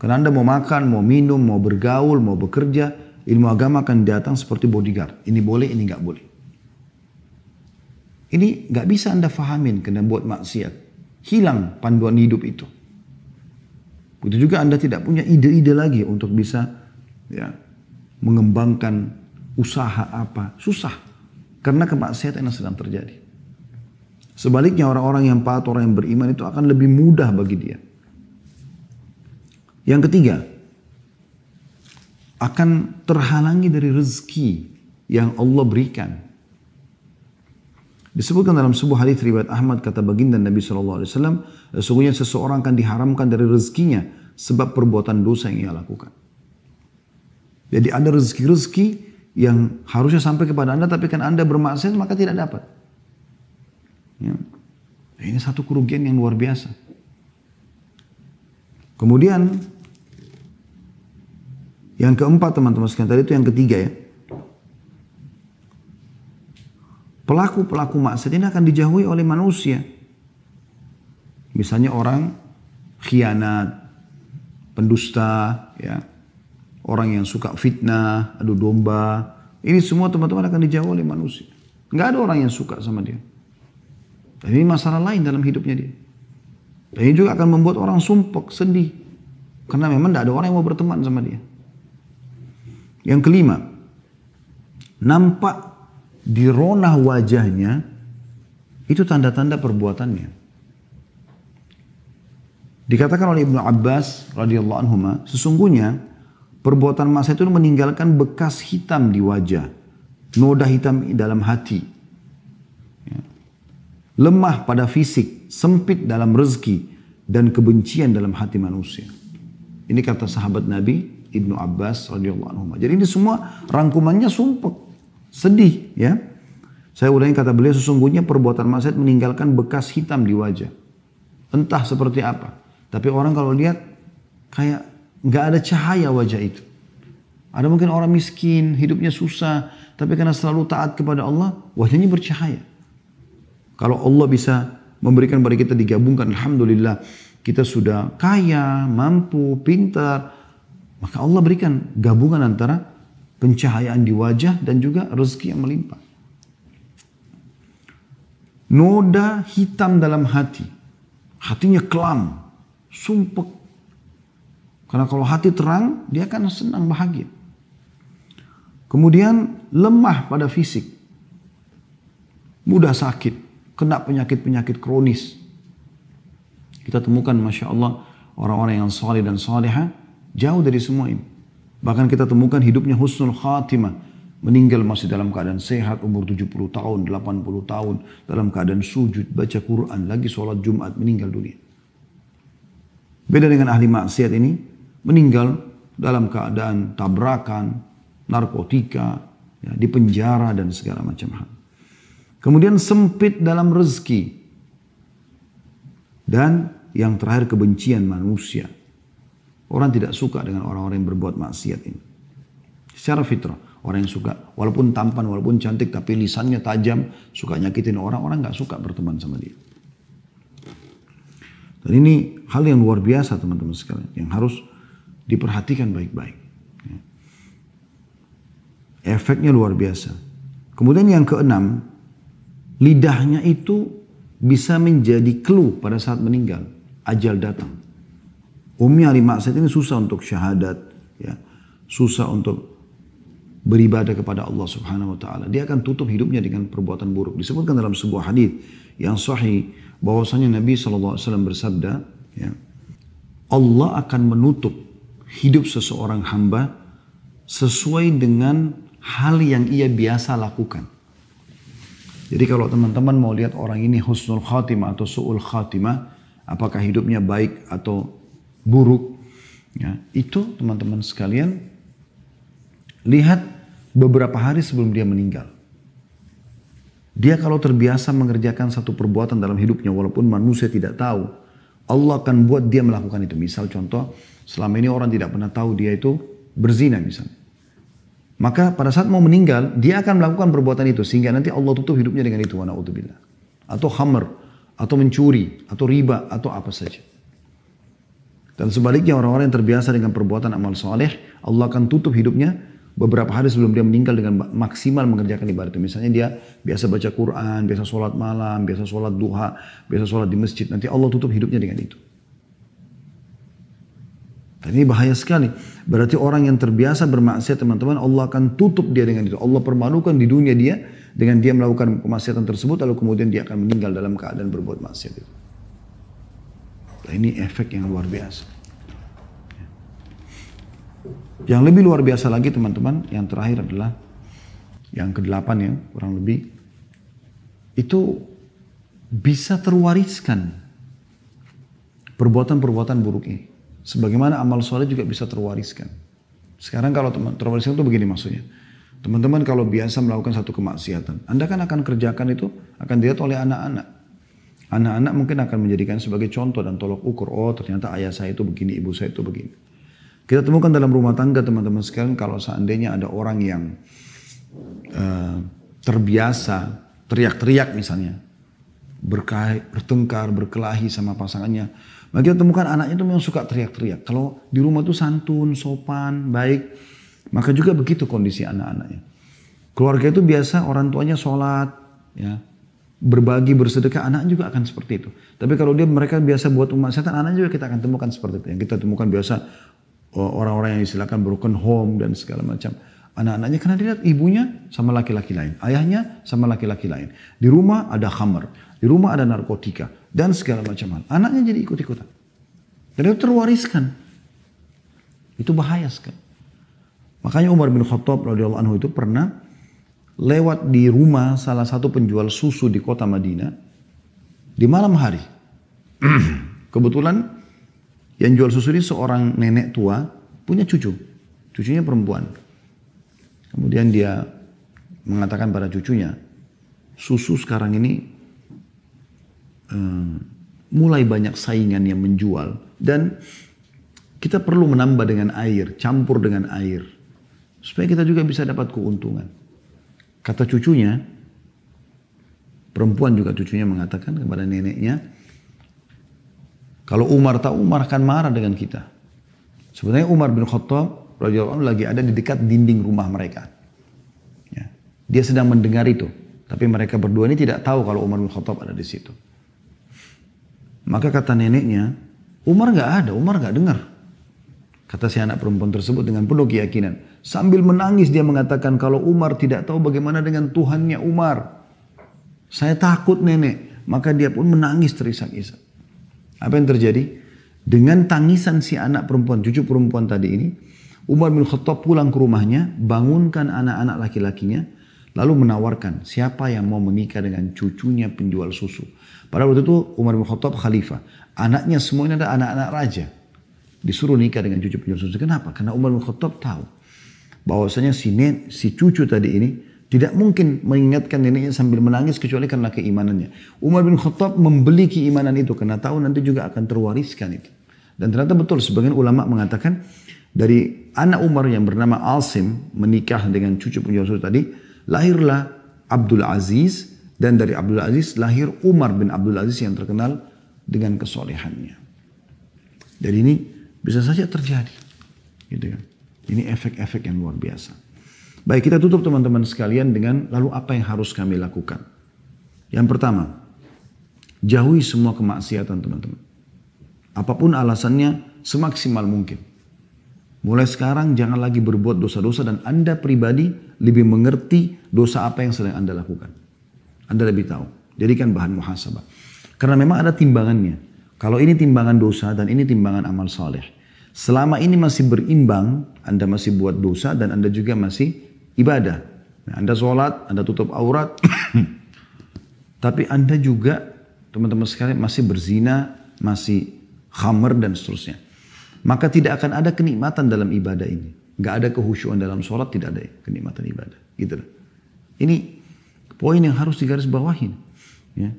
Karena Anda mau makan, mau minum, mau bergaul, mau bekerja, ilmu agama akan datang seperti bodyguard. Ini boleh, ini nggak boleh. Ini nggak bisa Anda fahamin karena buat maksiat. Hilang panduan hidup itu. Begitu juga Anda tidak punya ide-ide lagi untuk bisa mengembangkan usaha apa. Susah. Karena kemaksiatan yang sedang terjadi. Sebaliknya orang-orang yang taat, orang yang beriman itu akan lebih mudah bagi dia. Yang ketiga, akan terhalangi dari rezeki yang Allah berikan. Disebutkan dalam sebuah hadis riwayat Ahmad, kata baginda Nabi SAW, sesungguhnya seseorang akan diharamkan dari rezekinya sebab perbuatan dosa yang ia lakukan. Jadi ada rezeki-rezeki yang harusnya sampai kepada Anda, tapi kan Anda bermaksiat maka tidak dapat. Ya. Ini satu kerugian yang luar biasa. Kemudian yang keempat teman-teman sekalian, tadi itu yang ketiga ya. Pelaku-pelaku maksiat ini akan dijauhi oleh manusia. Misalnya orang khianat, pendusta, ya, orang yang suka fitnah, adu domba. Ini semua teman-teman akan dijauhi oleh manusia. Nggak ada orang yang suka sama dia. Dan ini masalah lain dalam hidupnya dia. Dan ini juga akan membuat orang sumpek, sedih. Karena memang tidak ada orang yang mau berteman sama dia. Yang kelima, nampak di ronah wajahnya itu tanda-tanda perbuatannya. Dikatakan oleh Ibnu Abbas radhiyallahu anhuma, sesungguhnya perbuatan maksiat itu meninggalkan bekas hitam di wajah, noda hitam dalam hati, ya, lemah pada fisik, sempit dalam rezeki, dan kebencian dalam hati manusia. Ini kata sahabat Nabi Ibnu Abbas radhiyallahu anhuma. Jadi ini semua rangkumannya sumpek, sedih, ya. Saya ulangi kata beliau, sesungguhnya perbuatan maksiat meninggalkan bekas hitam di wajah. Entah seperti apa. Tapi orang kalau lihat kayak nggak ada cahaya wajah itu. Ada mungkin orang miskin, hidupnya susah, tapi karena selalu taat kepada Allah, wajahnya bercahaya. Kalau Allah bisa memberikan kepada kita digabungkan, alhamdulillah, kita sudah kaya, mampu, pintar, maka Allah berikan gabungan antara pencahayaan di wajah dan juga rezeki yang melimpah. Noda hitam dalam hati. Hatinya kelam, sumpek. Karena kalau hati terang, dia akan senang, bahagia. Kemudian lemah pada fisik. Mudah sakit, kena penyakit-penyakit kronis. Kita temukan Masya Allah, orang-orang yang saleh dan salihah jauh dari semua ini. Bahkan kita temukan hidupnya husnul khatimah. Meninggal masih dalam keadaan sehat, umur 70 tahun, 80 tahun. Dalam keadaan sujud, baca Quran, lagi sholat Jumat, meninggal dunia. Beda dengan ahli maksiat ini, meninggal dalam keadaan tabrakan, narkotika, ya, di penjara dan segala macam hal. Kemudian sempit dalam rezeki. Dan yang terakhir kebencian manusia. Orang tidak suka dengan orang-orang yang berbuat maksiat ini. Secara fitrah, orang yang suka, walaupun tampan, walaupun cantik, tapi lisannya tajam, suka nyakitin orang, orang nggak suka berteman sama dia. Dan ini hal yang luar biasa teman-teman sekalian, yang harus diperhatikan baik-baik. Efeknya luar biasa. Kemudian yang keenam, lidahnya itu bisa menjadi clue pada saat meninggal, ajal datang. Umumnya ahli maksiat ini susah untuk syahadat, ya, susah untuk beribadah kepada Allah Subhanahu wa taala. Dia akan tutup hidupnya dengan perbuatan buruk. Disebutkan dalam sebuah hadis yang sahih bahwasanya Nabi SAW bersabda, ya, Allah akan menutup hidup seseorang hamba sesuai dengan hal yang ia biasa lakukan. Jadi kalau teman-teman mau lihat orang ini husnul khatimah atau su'ul khatimah, apakah hidupnya baik atau buruk, ya, itu teman-teman sekalian lihat beberapa hari sebelum dia meninggal. Dia kalau terbiasa mengerjakan satu perbuatan dalam hidupnya walaupun manusia tidak tahu, Allah akan buat dia melakukan itu. Misal contoh, selama ini orang tidak pernah tahu dia itu berzina misalnya. Maka pada saat mau meninggal, dia akan melakukan perbuatan itu sehingga nanti Allah tutup hidupnya dengan itu. Na'udzubillah. Atau khamr, atau mencuri, atau riba, atau apa saja. Dan sebaliknya orang-orang yang terbiasa dengan perbuatan amal soleh, Allah akan tutup hidupnya beberapa hari sebelum dia meninggal dengan maksimal mengerjakan ibadah itu. Misalnya dia biasa baca Quran, biasa sholat malam, biasa sholat duha, biasa sholat di masjid. Nanti Allah tutup hidupnya dengan itu. Dan ini bahaya sekali. Berarti orang yang terbiasa bermaksiat teman-teman, Allah akan tutup dia dengan itu. Allah permalukan di dunia dia dengan dia melakukan kemaksiatan tersebut, lalu kemudian dia akan meninggal dalam keadaan berbuat maksiat itu. Nah, ini efek yang luar biasa. Yang lebih luar biasa lagi teman-teman, yang terakhir adalah yang ke-8 ya, kurang lebih. Itu bisa terwariskan perbuatan-perbuatan buruk ini. Sebagaimana amal soleh juga bisa terwariskan. Sekarang kalau terwariskan itu begini maksudnya. Teman-teman kalau biasa melakukan satu kemaksiatan, Anda kan akan kerjakan itu, akan dilihat oleh anak-anak. Anak-anak mungkin akan menjadikan sebagai contoh dan tolok ukur. Oh ternyata ayah saya itu begini, ibu saya itu begini. Kita temukan dalam rumah tangga teman-teman sekalian, kalau seandainya ada orang yang terbiasa teriak-teriak misalnya, bertengkar, berkelahi sama pasangannya, maka kita temukan anaknya itu memang suka teriak-teriak. Kalau di rumah itu santun, sopan, baik, maka juga begitu kondisi anak-anaknya. Keluarga itu biasa orang tuanya sholat, ya, berbagi, bersedekah, anak juga akan seperti itu. Tapi kalau mereka biasa buat kemaksiatan, anak juga kita akan temukan seperti itu. Yang kita temukan biasa orang-orang yang istilahkan broken home dan segala macam. Anak-anaknya karena dilihat ibunya sama laki-laki lain, ayahnya sama laki-laki lain. Di rumah ada khamr, di rumah ada narkotika dan segala macam hal. Anaknya jadi ikut-ikutan. Dan itu terwariskan. Itu bahaya sekali. Makanya Umar bin Khattab radhiyallahu anhu itu pernah lewat di rumah salah satu penjual susu di kota Madinah di malam hari. Kebetulan yang jual susu ini seorang nenek tua punya cucu. Cucunya perempuan. Kemudian dia mengatakan pada cucunya, susu sekarang ini mulai banyak saingan yang menjual. Dan kita perlu menambah dengan air, campur dengan air. Supaya kita juga bisa dapat keuntungan. Kata cucunya, perempuan juga cucunya mengatakan kepada neneknya, kalau Umar tahu, Umar akan marah dengan kita. Sebenarnya Umar bin Khattab radhiyallahu anhu lagi ada di dekat dinding rumah mereka. Ya. Dia sedang mendengar itu. Tapi mereka berdua ini tidak tahu kalau Umar bin Khattab ada di situ. Maka kata neneknya, Umar nggak ada, Umar nggak dengar. Kata si anak perempuan tersebut dengan penuh keyakinan. Sambil menangis dia mengatakan, kalau Umar tidak tahu bagaimana dengan Tuhannya Umar. Saya takut nenek. Maka dia pun menangis terisak-isak. Apa yang terjadi? Dengan tangisan si anak perempuan, cucu perempuan tadi ini, Umar bin Khattab pulang ke rumahnya, bangunkan anak-anak laki-lakinya, lalu menawarkan siapa yang mau menikah dengan cucunya penjual susu. Padahal waktu itu Umar bin Khattab khalifah. Anaknya semua ini ada anak-anak raja. Disuruh nikah dengan cucu penjual susu. Kenapa? Karena Umar bin Khattab tahu bahwasanya si cucu tadi ini tidak mungkin mengingatkan neneknya sambil menangis kecuali karena keimanannya. Umar bin Khattab membeli keimanan itu karena tahu nanti juga akan terwariskan itu. Dan ternyata betul sebagian ulama mengatakan dari anak Umar yang bernama Asim menikah dengan cucu penjual susu tadi, lahirlah Abdul Aziz, dan dari Abdul Aziz lahir Umar bin Abdul Aziz yang terkenal dengan kesolehannya. Jadi ini bisa saja terjadi. Gitu kan. Ini efek-efek yang luar biasa. Baik, kita tutup teman-teman sekalian dengan lalu apa yang harus kami lakukan. Yang pertama, jauhi semua kemaksiatan teman-teman. Apapun alasannya semaksimal mungkin. Mulai sekarang jangan lagi berbuat dosa-dosa dan Anda pribadi lebih mengerti dosa apa yang sedang Anda lakukan. Anda lebih tahu. Jadikan bahan muhasabah. Karena memang ada timbangannya. Kalau ini timbangan dosa dan ini timbangan amal saleh. Selama ini masih berimbang, Anda masih buat dosa dan Anda juga masih ibadah. Nah, Anda sholat, Anda tutup aurat, tapi Anda juga, teman-teman sekalian, masih berzina, masih khamr dan seterusnya. Maka tidak akan ada kenikmatan dalam ibadah ini. Gak ada kehusyuan dalam sholat, tidak ada kenikmatan ibadah. Gitu loh. Ini poin yang harus digarisbawahin. Ya.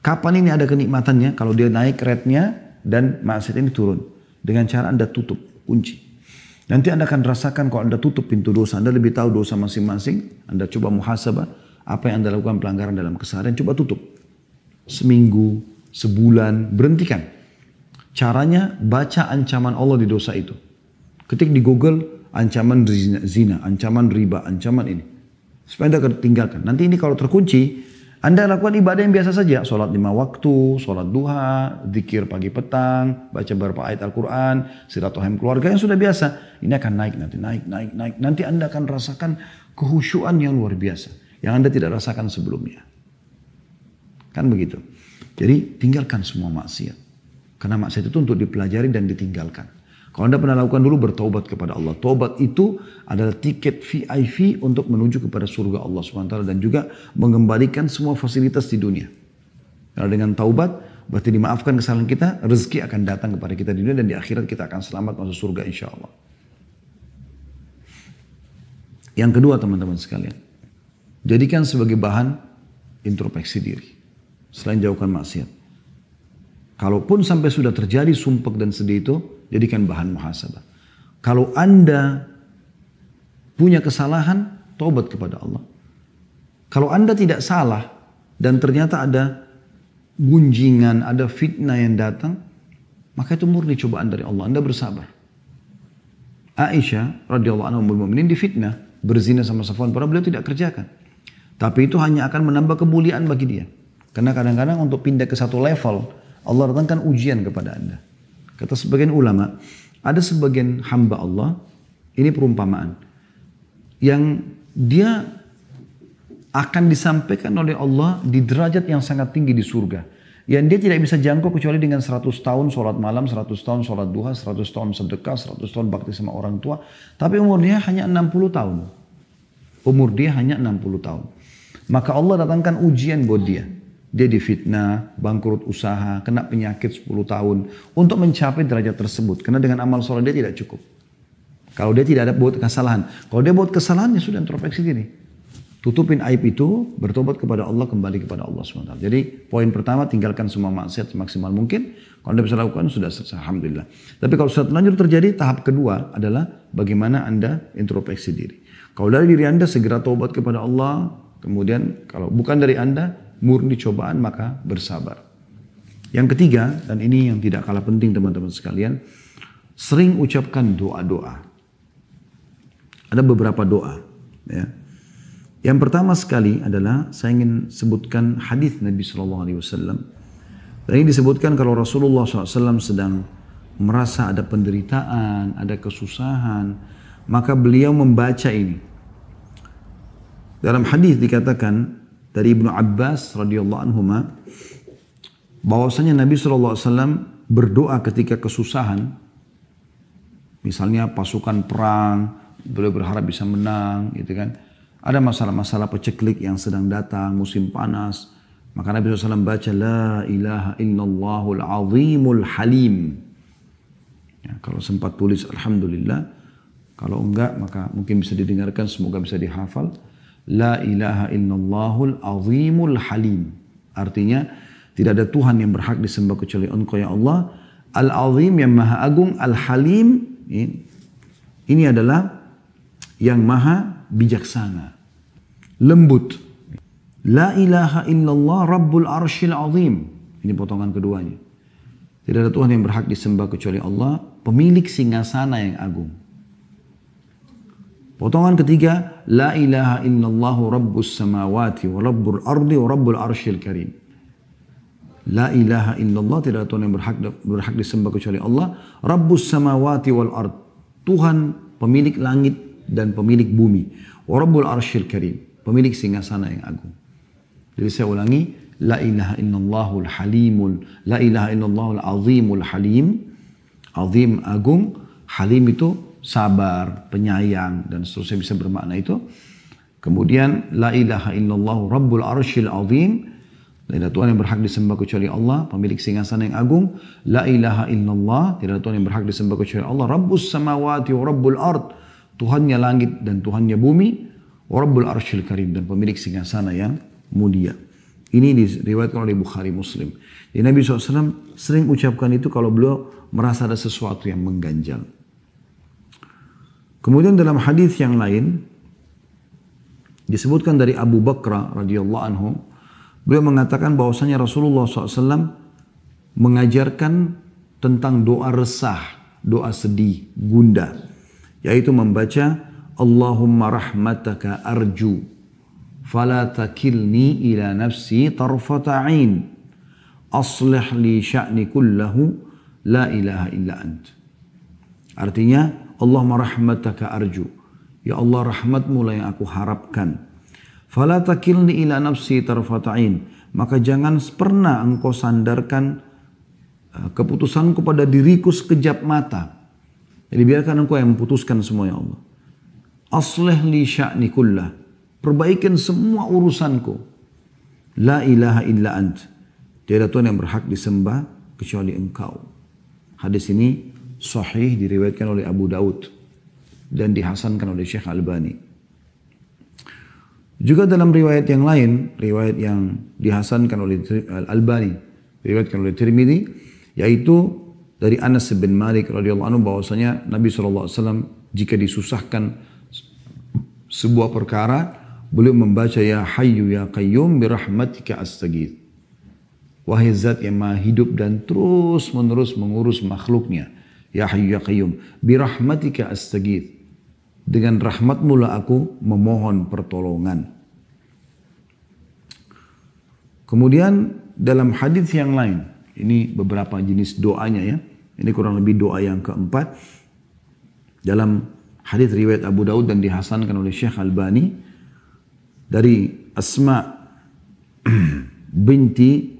Kapan ini ada kenikmatannya? Kalau dia naik rate-nya dan maksiat ini turun. Dengan cara Anda tutup, kunci. Nanti Anda akan rasakan kalau Anda tutup pintu dosa. Anda lebih tahu dosa masing-masing. Anda coba muhasabah. Apa yang Anda lakukan pelanggaran dalam keseharian. Coba tutup. Seminggu, sebulan, berhentikan. Caranya baca ancaman Allah di dosa itu. Ketik di Google ancaman zina, ancaman riba, ancaman ini. Supaya Anda tinggalkan. Nanti ini kalau terkunci, Anda lakukan ibadah yang biasa saja. Sholat 5 waktu, sholat duha, zikir pagi petang, baca beberapa ayat Al-Quran, silaturahim keluarga yang sudah biasa. Ini akan naik nanti, naik. Nanti Anda akan rasakan kehusyuan yang luar biasa. Yang Anda tidak rasakan sebelumnya. Kan begitu. Jadi tinggalkan semua maksiat. Karena maksiat itu untuk dipelajari dan ditinggalkan. Kalau Anda pernah lakukan dulu, bertaubat kepada Allah. Taubat itu adalah tiket VIP untuk menuju kepada surga Allah SWT. Dan juga mengembalikan semua fasilitas di dunia. Karena dengan taubat, berarti dimaafkan kesalahan kita, rezeki akan datang kepada kita di dunia. Dan di akhirat kita akan selamat masuk surga insya Allah. Yang kedua teman-teman sekalian. Jadikan sebagai bahan introspeksi diri. Selain jauhkan maksiat. Kalaupun sampai sudah terjadi sumpek dan sedih itu, jadikan bahan muhasabah. Kalau Anda punya kesalahan, taubat kepada Allah. Kalau Anda tidak salah dan ternyata ada gunjingan, ada fitnah yang datang, maka itu murni cobaan dari Allah. Anda bersabar. Aisyah radhiyallahu anha ummul mukminin difitnah, berzina sama Safwan, padahal beliau tidak kerjakan. Tapi itu hanya akan menambah kemuliaan bagi dia. Karena kadang-kadang untuk pindah ke satu level, Allah datangkan ujian kepada Anda. Kata sebagian ulama, ada sebagian hamba Allah, ini perumpamaan, yang dia akan disampaikan oleh Allah di derajat yang sangat tinggi di surga. Yang dia tidak bisa jangkau kecuali dengan 100 tahun sholat malam, 100 tahun sholat duha, 100 tahun sedekah, 100 tahun bakti sama orang tua. Tapi umurnya hanya 60 tahun. Umur dia hanya 60 tahun. Maka Allah datangkan ujian buat dia. Dia difitnah, bangkrut usaha, kena penyakit 10 tahun. Untuk mencapai derajat tersebut. Karena dengan amal sholat dia tidak cukup. Kalau dia tidak ada buat kesalahan. Kalau dia buat kesalahan, ya sudah introspeksi diri. Tutupin aib itu, bertobat kepada Allah, kembali kepada Allah SWT. Jadi poin pertama, tinggalkan semua maksiat semaksimal mungkin. Kalau Anda bisa lakukan, sudah selesai. Alhamdulillah. Tapi kalau sudah terlanjur terjadi, tahap kedua adalah bagaimana Anda introspeksi diri. Kalau dari diri Anda, segera tobat kepada Allah. Kemudian kalau bukan dari Anda, murni cobaan, maka bersabar. Yang ketiga, dan ini yang tidak kalah penting teman-teman sekalian, sering ucapkan doa-doa. Ada beberapa doa. Ya. Yang pertama sekali adalah saya ingin sebutkan hadis Nabi SAW. Dan ini disebutkan kalau Rasulullah SAW sedang merasa ada penderitaan, ada kesusahan, maka beliau membaca ini. Dalam hadis dikatakan dari Ibnu Abbas radhiyallahu anhuma bahwasanya Nabi SAW berdoa ketika kesusahan, misalnya pasukan perang, beliau berharap bisa menang, gitu kan. Ada masalah-masalah peceklik yang sedang datang, musim panas, maka Nabi SAW baca La ilaha illallahul azimul halim. Ya, kalau sempat tulis Alhamdulillah, kalau enggak maka mungkin bisa didengarkan, semoga bisa dihafal. La ilaha illallahul azimul halim. Artinya tidak ada Tuhan yang berhak disembah kecuali Engkau ya Allah. Al-azim yang maha agung, al-halim ini adalah yang maha bijaksana, lembut. La ilaha illallah rabbul arshil azim. Ini potongan keduanya. Tidak ada Tuhan yang berhak disembah kecuali Allah, pemilik singgasana yang agung. Potongan ketiga, la ilaha illallah rabbus samawati wa rabbul ardi wa rabbul arshil karim. La ilaha illallah, tidak ada Tuhan yang berhak disembah kecuali Allah, rabbus samawati wal ard, Tuhan pemilik langit dan pemilik bumi, wa rabbul arshil karim, pemilik singgasana yang agung. Jadi saya ulangi, la ilaha illallahul halimul, la ilaha illallahul azimul halim, azim agung, Halim itu sabar, penyayang, dan seterusnya bisa bermakna itu. Kemudian la ilaha illallah rabbul arsyil azim. Tidak ada Tuhan yang berhak disembah kecuali Allah, pemilik singgasana yang agung. La ilaha illallah, tidak ada Tuhan yang berhak disembah kecuali Allah. Rabbus samawati wa rabbul ard, Tuhannya langit dan Tuhannya bumi. Wa rabbul arsyil karim, dan pemilik singgasana yang mulia. Ini diriwayatkan oleh Bukhari Muslim. Jadi Nabi SAW sering ucapkan itu kalau beliau merasa ada sesuatu yang mengganjal. Kemudian dalam hadis yang lain disebutkan dari Abu Bakar radhiyallahu anhu, beliau mengatakan bahwasanya Rasulullah SAW mengajarkan tentang doa resah, doa sedih, gundah, yaitu membaca Allahumma rahmataka arju fala takilni ila nafsi tarfata ain aslih li sya'ni kullahu la ilaha illa ant. Artinya Allahumma rahmataka arju, ya Allah rahmatmu lah yang aku harapkan. Fala takilni ila nafsi tarfata ain, maka jangan pernah engkau sandarkan keputusanku pada diriku sekejap mata. Jadi biarkan engkau yang memutuskan semua ya Allah. Aslih li sya'ni kullah, perbaikan semua urusanku. La ilaha illa ant, tiada Tuhan yang berhak disembah kecuali engkau. Hadis ini sahih, diriwayatkan oleh Abu Daud dan dihasankan oleh Syekh Albani. Juga dalam riwayat yang lain, riwayat yang dihasankan oleh Al-Albani, diriwayatkan oleh Tirmidzi, yaitu dari Anas bin Malik radhiyallahu anhu bahwasanya Nabi SAW jika disusahkan sebuah perkara, beliau membaca ya Hayyu ya Qayyum birahmatika astaghits. Wahai zat yang maha hidup dan terus menerus mengurus makhluknya, ya Hayyu ya Qayyum birahmatika astaghits, dengan rahmatmu lah aku memohon pertolongan. Kemudian dalam hadis yang lain, ini beberapa jenis doanya ya. Ini kurang lebih doa yang keempat. Dalam hadis riwayat Abu Daud dan dihasankan oleh Syekh Albani dari Asma binti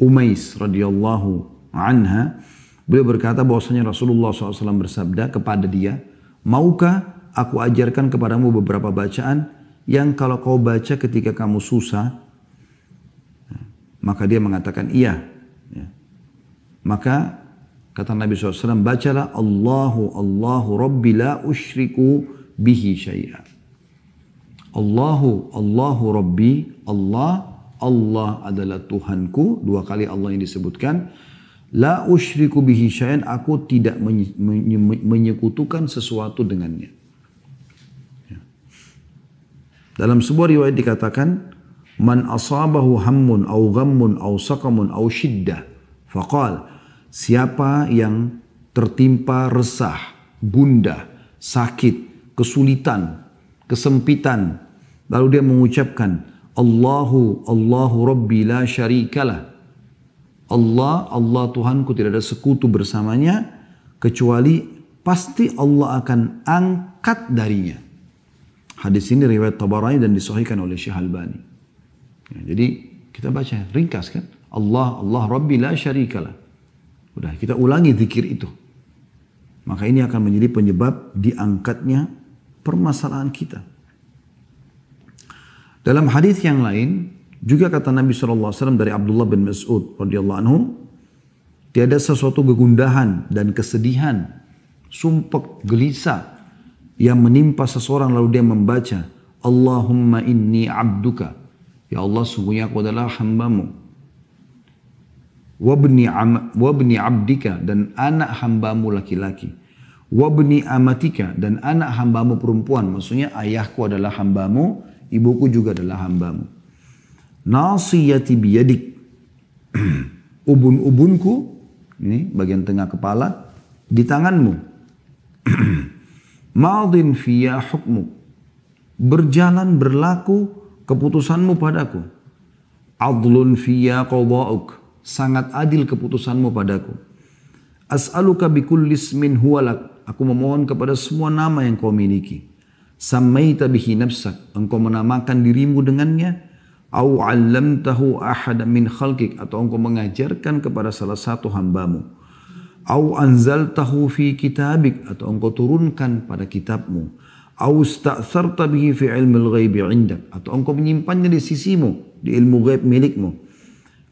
Umais radhiyallahu anha, beliau berkata bahwasanya Rasulullah SAW bersabda kepada dia, maukah aku ajarkan kepadamu beberapa bacaan yang kalau kau baca ketika kamu susah? Maka dia mengatakan iya. Maka kata Nabi SAW, bacalah Allahu Rabbi la usyriku bihi syai'a. Allahu Rabbi, Allah adalah Tuhanku. Dua kali Allah yang disebutkan. La usyriku bihi syai'an, aku tidak menyekutukan sesuatu dengannya. Dalam sebuah riwayat dikatakan, man asabahu hammun au ghammun au saqamun au syiddah faqal, siapa yang tertimpa resah, gundah, sakit, kesulitan, kesempitan, lalu dia mengucapkan Allahu Rabbi la syarikalah, Allah Tuhanku tidak ada sekutu bersamanya, kecuali pasti Allah akan angkat darinya. Hadis ini riwayat Tabarani dan disahihkan oleh Syekh Albani. Ya, jadi kita baca ringkas kan, Allah Rabbi la syarikalah. Udah kita ulangi zikir itu, maka ini akan menjadi penyebab diangkatnya permasalahan kita. Dalam hadis yang lain juga kata Nabi SAW dari Abdullah bin Mas'ud radhiyallahu anhu, tiada sesuatu kegundahan dan kesedihan, sumpek, gelisah yang menimpa seseorang lalu dia membaca Allahumma inni abduka, ya Allah sungguhnya aku adalah hambamu, wabni abdika, dan anak hambamu laki-laki, wabni amatika, dan anak hambamu perempuan, maksudnya ayahku adalah hambamu, ibuku juga adalah hambamu, nasiyati biyadik, ubun-ubunku, ini bagian tengah kepala, di tanganmu, madin fiyya hukmu, berjalan berlaku keputusanmu padaku, adlun fiyya qada'uk, sangat adil keputusanmu padaku, as'aluka bikulli ismin huwalak, aku memohon kepada semua nama yang kau miliki, sammaita bihi nafsak, engkau menamakan dirimu dengannya, au 'allamtahu ahada min khalqik, atau engkau mengajarkan kepada salah satu hambamu, Au anzaltahu fi kitabik, atau engkau turunkan pada kitabmu. Au sta'tharta bihi fi ilmil ghaibi indak, atau engkau menyimpannya di sisimu, di ilmu ghaib milikmu.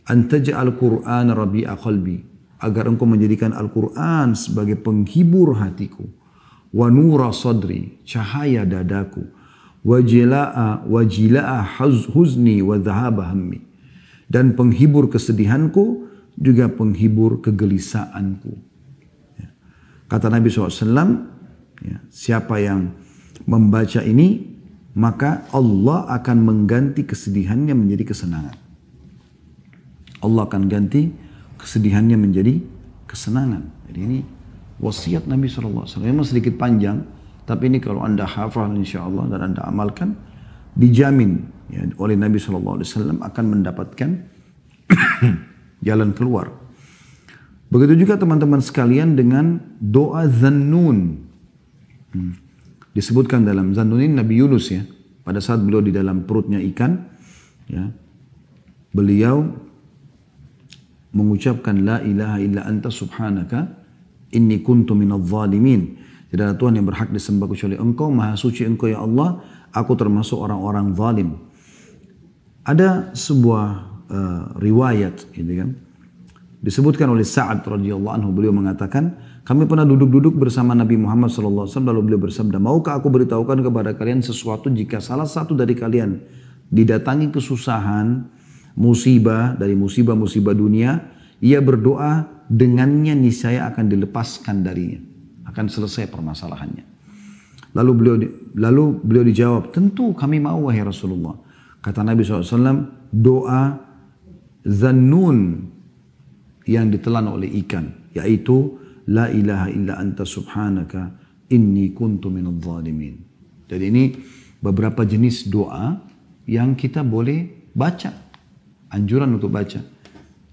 Antaj'al Qur'an rabi'a qalbi, agar engkau menjadikan Al-Quran sebagai penghibur hatiku. Wa nura sadri, cahaya dadaku. Wajila'a huzni wa dhahaba hammi, dan penghibur kesedihanku, juga penghibur kegelisahanku. Ya. Kata Nabi SAW, ya, siapa yang membaca ini, maka Allah akan mengganti kesedihannya menjadi kesenangan. Allah akan ganti kesedihannya menjadi kesenangan. Jadi ini wasiat Nabi SAW. Memang sedikit panjang, tapi ini kalau anda hafal insya Allah dan anda amalkan, dijamin ya, oleh Nabi SAW akan mendapatkan jalan keluar. Begitu juga teman-teman sekalian dengan doa Zannun. Disebutkan dalam Zannun ini Nabi Yunus ya. Pada saat beliau di dalam perutnya ikan, ya, beliau mengucapkan la ilaha illa anta subhanaka inni kuntu minadh dhalimin. Tidak ada Tuhan yang berhak disembah kecuali Engkau, maha suci Engkau ya Allah, aku termasuk orang-orang zalim. Ada sebuah riwayat gitu kan. Disebutkan oleh Sa'ad radhiyallahu anhu, beliau mengatakan, kami pernah duduk-duduk bersama Nabi Muhammad sallallahu alaihi wasallam, lalu beliau bersabda, maukah aku beritahukan kepada kalian sesuatu jika salah satu dari kalian didatangi kesusahan, musibah dari musibah-musibah dunia, ia berdoa dengannya niscaya akan dilepaskan darinya, akan selesai permasalahannya. Lalu beliau dijawab, tentu kami mau wahai Rasulullah. Kata Nabi SAW, doa Zannun yang ditelan oleh ikan, yaitu la ilaha illa anta subhanaka inni kuntu minadh dhalimin. Jadi ini beberapa jenis doa yang kita boleh baca. Anjuran untuk baca.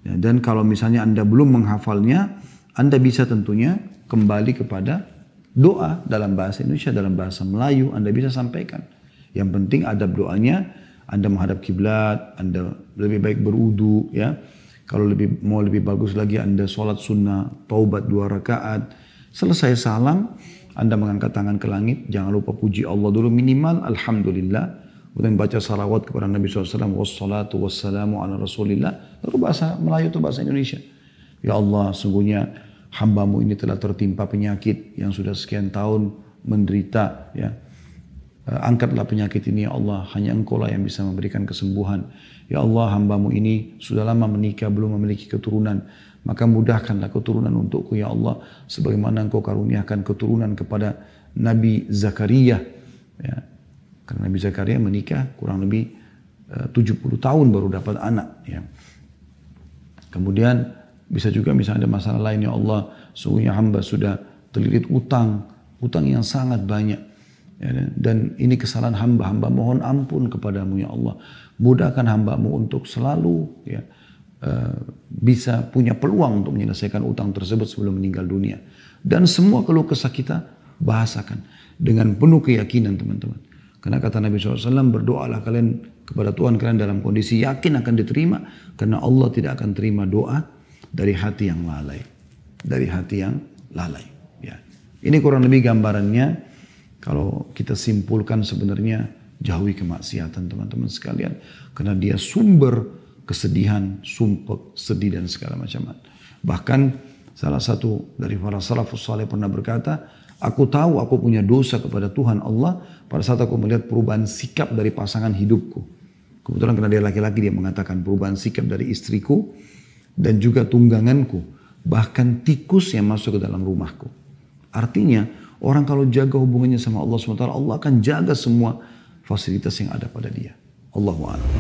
Ya, dan kalau misalnya anda belum menghafalnya, anda bisa tentunya kembali kepada doa dalam bahasa Indonesia, dalam bahasa Melayu, anda bisa sampaikan. Yang penting adab doanya, anda menghadap kiblat, anda lebih baik berudu, ya. Kalau mau lebih bagus lagi, anda sholat sunnah, taubat 2 rakaat. Selesai salam, anda mengangkat tangan ke langit, jangan lupa puji Allah dulu minimal, alhamdulillah. Kemudian baca salawat kepada Nabi SAW, wassalatu wassalamu ala rasulillah. Lalu bahasa Melayu atau bahasa Indonesia. Ya Allah, sungguhnya hambamu ini telah tertimpa penyakit yang sudah sekian tahun menderita. Ya. Angkatlah penyakit ini ya Allah, hanya Engkau lah yang bisa memberikan kesembuhan. Ya Allah, hambamu ini sudah lama menikah, belum memiliki keturunan. Maka mudahkanlah keturunan untukku ya Allah. Sebagaimana Engkau karuniakan keturunan kepada Nabi Zakaria. Ya. Karena Nabi Zakaria menikah kurang lebih 70 tahun baru dapat anak. Ya. Kemudian bisa juga misalnya ada masalah lain, ya Allah, sungguhnya hamba sudah terlilit utang yang sangat banyak. Ya, dan ini kesalahan hamba mohon ampun kepadamu ya Allah. Mudahkan hambamu untuk selalu ya, bisa punya peluang untuk menyelesaikan utang tersebut sebelum meninggal dunia. Dan semua keluh kesah kita bahasakan dengan penuh keyakinan teman-teman. Karena kata Nabi SAW, berdoalah kalian kepada Tuhan kalian dalam kondisi yakin akan diterima. Karena Allah tidak akan terima doa dari hati yang lalai. Dari hati yang lalai. Ya. Ini kurang lebih gambarannya. Kalau kita simpulkan sebenarnya jauhi kemaksiatan teman-teman sekalian. Karena dia sumber kesedihan, sumpah, sedih dan segala macam. Bahkan salah satu dari para salafus saleh pernah berkata, aku tahu aku punya dosa kepada Tuhan Allah pada saat aku melihat perubahan sikap dari pasangan hidupku. Kebetulan karena dia laki-laki, dia mengatakan perubahan sikap dari istriku dan juga tungganganku. Bahkan tikus yang masuk ke dalam rumahku. Artinya orang kalau jaga hubungannya sama Allah SWT, Allah akan jaga semua fasilitas yang ada pada dia. Allahu a'lam.